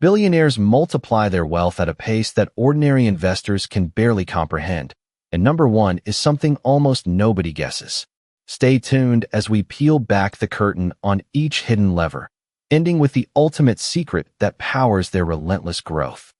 Billionaires multiply their wealth at a pace that ordinary investors can barely comprehend. And number one is something almost nobody guesses. Stay tuned as we peel back the curtain on each hidden lever, ending with the ultimate secret that powers their relentless growth.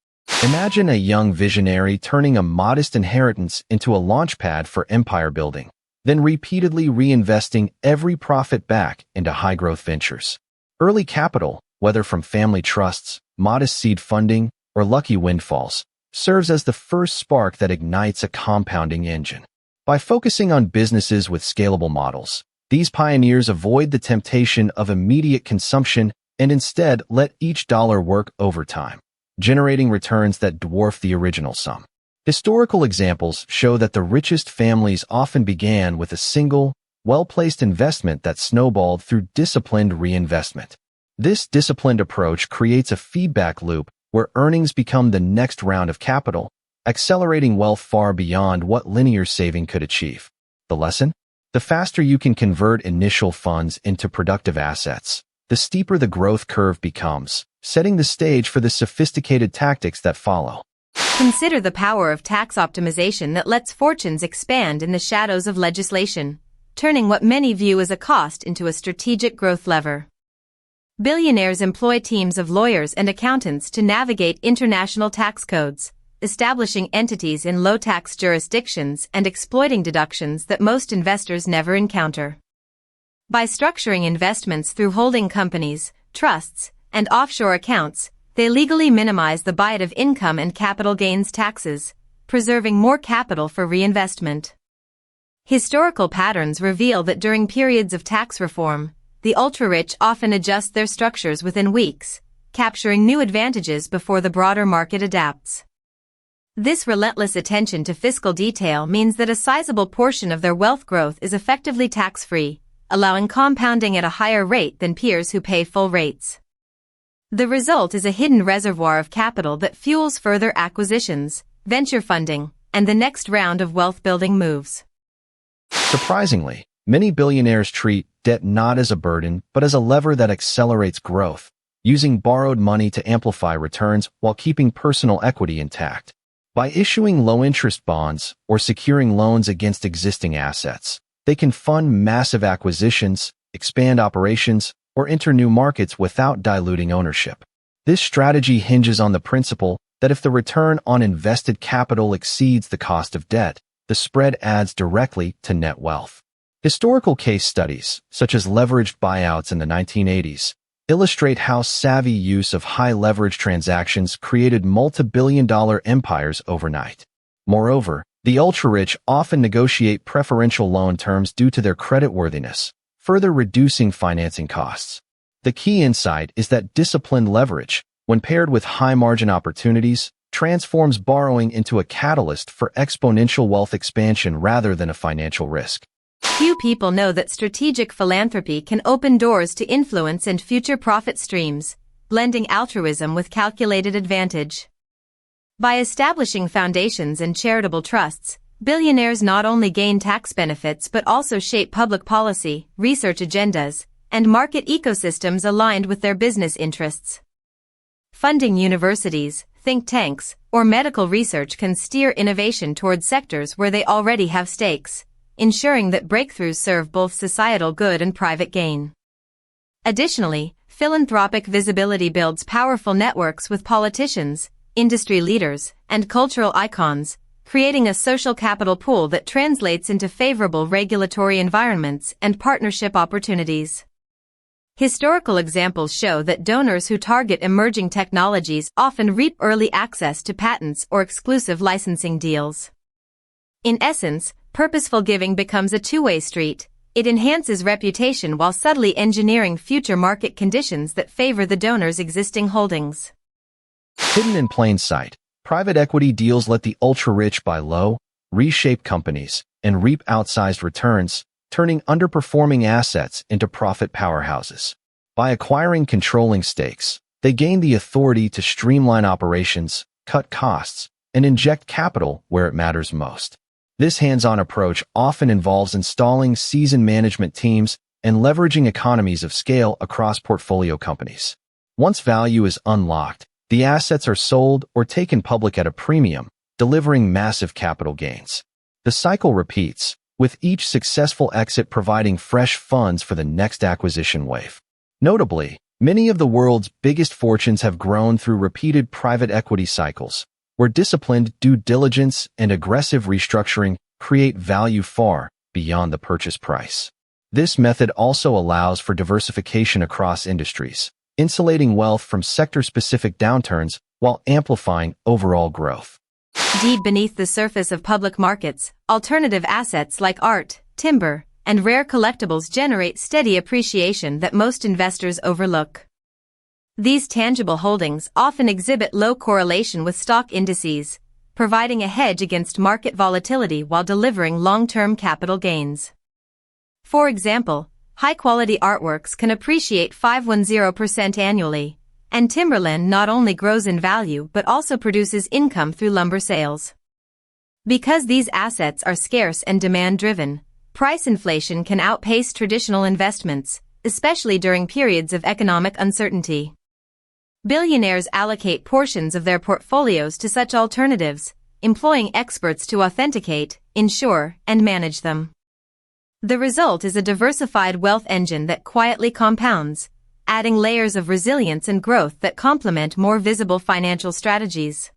Imagine a young visionary turning a modest inheritance into a launchpad for empire building, then repeatedly reinvesting every profit back into high-growth ventures. Early capital, whether from family trusts, modest seed funding, or lucky windfalls, serves as the first spark that ignites a compounding engine. By focusing on businesses with scalable models, these pioneers avoid the temptation of immediate consumption and instead let each dollar work over time, generating returns that dwarf the original sum. Historical examples show that the richest families often began with a single, well-placed investment that snowballed through disciplined reinvestment. This disciplined approach creates a feedback loop where earnings become the next round of capital, accelerating wealth far beyond what linear saving could achieve. The lesson? The faster you can convert initial funds into productive assets, the steeper the growth curve becomes, setting the stage for the sophisticated tactics that follow. Consider the power of tax optimization that lets fortunes expand in the shadows of legislation, turning what many view as a cost into a strategic growth lever. Billionaires employ teams of lawyers and accountants to navigate international tax codes, establishing entities in low-tax jurisdictions and exploiting deductions that most investors never encounter. By structuring investments through holding companies, trusts, and offshore accounts, they legally minimize the bite of income and capital gains taxes, preserving more capital for reinvestment. Historical patterns reveal that during periods of tax reform, the ultra-rich often adjust their structures within weeks, capturing new advantages before the broader market adapts. This relentless attention to fiscal detail means that a sizable portion of their wealth growth is effectively tax-free, allowing compounding at a higher rate than peers who pay full rates. The result is a hidden reservoir of capital that fuels further acquisitions, venture funding, and the next round of wealth-building moves. Surprisingly, many billionaires treat debt not as a burden but as a lever that accelerates growth, using borrowed money to amplify returns while keeping personal equity intact. By issuing low-interest bonds or securing loans against existing assets, they can fund massive acquisitions, expand operations, or enter new markets without diluting ownership. This strategy hinges on the principle that if the return on invested capital exceeds the cost of debt, the spread adds directly to net wealth. Historical case studies, such as leveraged buyouts in the 1980s, illustrate how savvy use of high-leverage transactions created multi-billion-dollar empires overnight. Moreover, the ultra-rich often negotiate preferential loan terms due to their creditworthiness, further reducing financing costs. The key insight is that disciplined leverage, when paired with high-margin opportunities, transforms borrowing into a catalyst for exponential wealth expansion rather than a financial risk. Few people know that strategic philanthropy can open doors to influence and future profit streams, blending altruism with calculated advantage. By establishing foundations and charitable trusts, billionaires not only gain tax benefits but also shape public policy, research agendas, and market ecosystems aligned with their business interests. Funding universities, think tanks, or medical research can steer innovation toward sectors where they already have stakes, ensuring that breakthroughs serve both societal good and private gain. Additionally, philanthropic visibility builds powerful networks with politicians, industry leaders, and cultural icons, creating a social capital pool that translates into favorable regulatory environments and partnership opportunities. Historical examples show that donors who target emerging technologies often reap early access to patents or exclusive licensing deals. In essence, purposeful giving becomes a two-way street. It enhances reputation while subtly engineering future market conditions that favor the donor's existing holdings. Hidden in plain sight, private equity deals let the ultra-rich buy low, reshape companies, and reap outsized returns, turning underperforming assets into profit powerhouses. By acquiring controlling stakes, they gain the authority to streamline operations, cut costs, and inject capital where it matters most. This hands-on approach often involves installing seasoned management teams and leveraging economies of scale across portfolio companies. Once value is unlocked, the assets are sold or taken public at a premium, delivering massive capital gains. The cycle repeats, with each successful exit providing fresh funds for the next acquisition wave. Notably, many of the world's biggest fortunes have grown through repeated private equity cycles, where disciplined due diligence and aggressive restructuring create value far beyond the purchase price. This method also allows for diversification across industries, insulating wealth from sector-specific downturns while amplifying overall growth. Deep beneath the surface of public markets, alternative assets like art, timber, and rare collectibles generate steady appreciation that most investors overlook. These tangible holdings often exhibit low correlation with stock indices, providing a hedge against market volatility while delivering long-term capital gains. For example, high-quality artworks can appreciate 510% annually, and timberland not only grows in value but also produces income through lumber sales. Because these assets are scarce and demand-driven, price inflation can outpace traditional investments, especially during periods of economic uncertainty. Billionaires allocate portions of their portfolios to such alternatives, employing experts to authenticate, insure, and manage them. The result is a diversified wealth engine that quietly compounds, adding layers of resilience and growth that complement more visible financial strategies.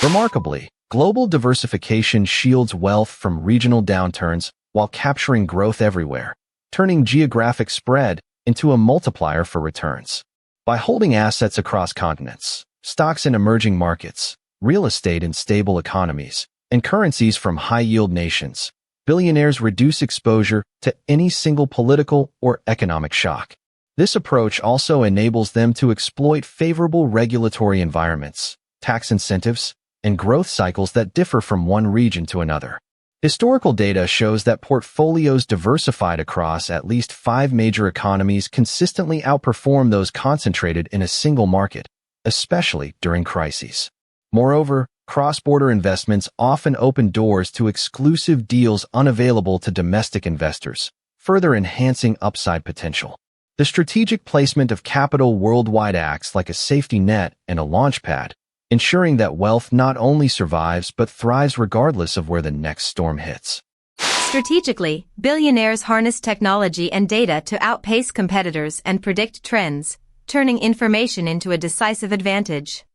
Remarkably, global diversification shields wealth from regional downturns while capturing growth everywhere, turning geographic spread into a multiplier for returns. By holding assets across continents, stocks in emerging markets, real estate in stable economies, and currencies from high-yield nations, billionaires reduce exposure to any single political or economic shock. This approach also enables them to exploit favorable regulatory environments, tax incentives, and growth cycles that differ from one region to another. Historical data shows that portfolios diversified across at least 5 major economies consistently outperform those concentrated in a single market, especially during crises. Moreover, cross-border investments often open doors to exclusive deals unavailable to domestic investors, further enhancing upside potential. The strategic placement of capital worldwide acts like a safety net and a launchpad, ensuring that wealth not only survives but thrives regardless of where the next storm hits. Strategically, billionaires harness technology and data to outpace competitors and predict trends, turning information into a decisive advantage.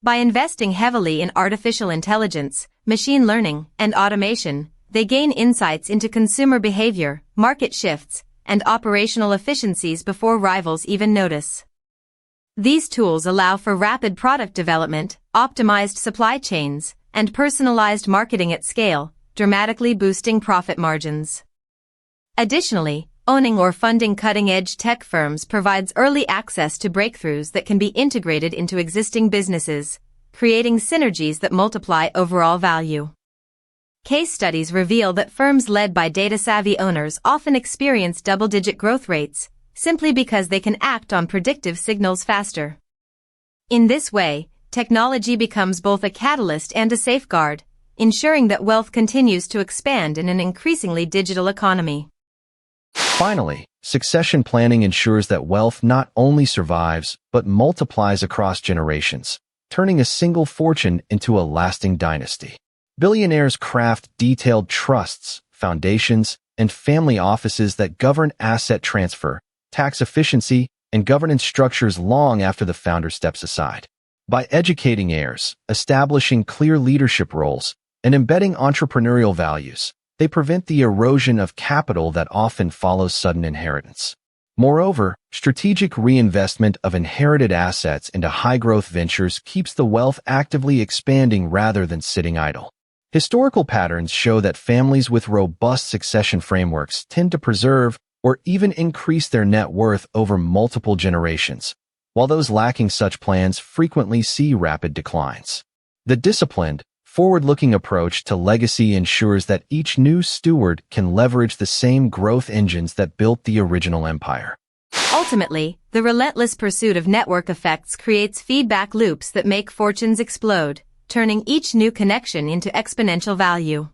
By investing heavily in artificial intelligence, machine learning, and automation, they gain insights into consumer behavior, market shifts, and operational efficiencies before rivals even notice. These tools allow for rapid product development, optimized supply chains, and personalized marketing at scale, dramatically boosting profit margins. Additionally, owning or funding cutting-edge tech firms provides early access to breakthroughs that can be integrated into existing businesses, creating synergies that multiply overall value. Case studies reveal that firms led by data-savvy owners often experience double-digit growth rates, simply because they can act on predictive signals faster. In this way, technology becomes both a catalyst and a safeguard, ensuring that wealth continues to expand in an increasingly digital economy. Finally, succession planning ensures that wealth not only survives but multiplies across generations, turning a single fortune into a lasting dynasty. Billionaires craft detailed trusts, foundations, and family offices that govern asset transfer, tax efficiency, and governance structures long after the founder steps aside. By educating heirs, establishing clear leadership roles, and embedding entrepreneurial values, they prevent the erosion of capital that often follows sudden inheritance. Moreover, strategic reinvestment of inherited assets into high-growth ventures keeps the wealth actively expanding rather than sitting idle. Historical patterns show that families with robust succession frameworks tend to preserve or even increase their net worth over multiple generations, while those lacking such plans frequently see rapid declines. The disciplined, forward-looking approach to legacy ensures that each new steward can leverage the same growth engines that built the original empire. Ultimately, the relentless pursuit of network effects creates feedback loops that make fortunes explode, turning each new connection into exponential value.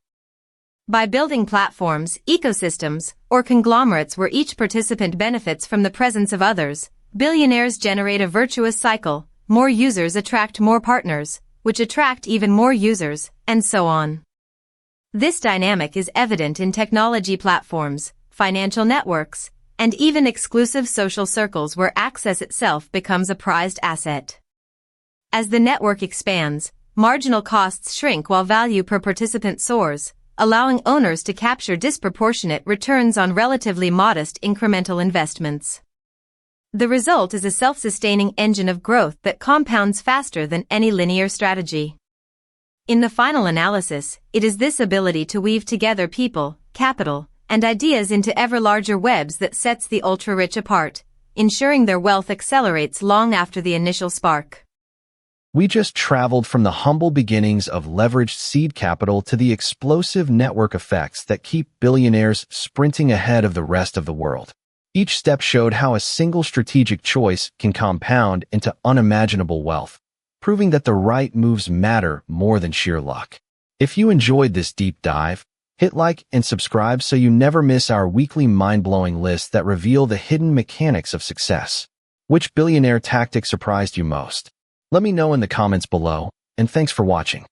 By building platforms, ecosystems, or conglomerates where each participant benefits from the presence of others, billionaires generate a virtuous cycle, more users attract more partners, which attract even more users, and so on. This dynamic is evident in technology platforms, financial networks, and even exclusive social circles where access itself becomes a prized asset. As the network expands, marginal costs shrink while value per participant soars, allowing owners to capture disproportionate returns on relatively modest incremental investments. The result is a self-sustaining engine of growth that compounds faster than any linear strategy. In the final analysis, it is this ability to weave together people, capital, and ideas into ever larger webs that sets the ultra-rich apart, ensuring their wealth accelerates long after the initial spark. We just traveled from the humble beginnings of leveraged seed capital to the explosive network effects that keep billionaires sprinting ahead of the rest of the world. Each step showed how a single strategic choice can compound into unimaginable wealth, proving that the right moves matter more than sheer luck. If you enjoyed this deep dive, hit like and subscribe so you never miss our weekly mind-blowing lists that reveal the hidden mechanics of success. Which billionaire tactic surprised you most? Let me know in the comments below, and thanks for watching.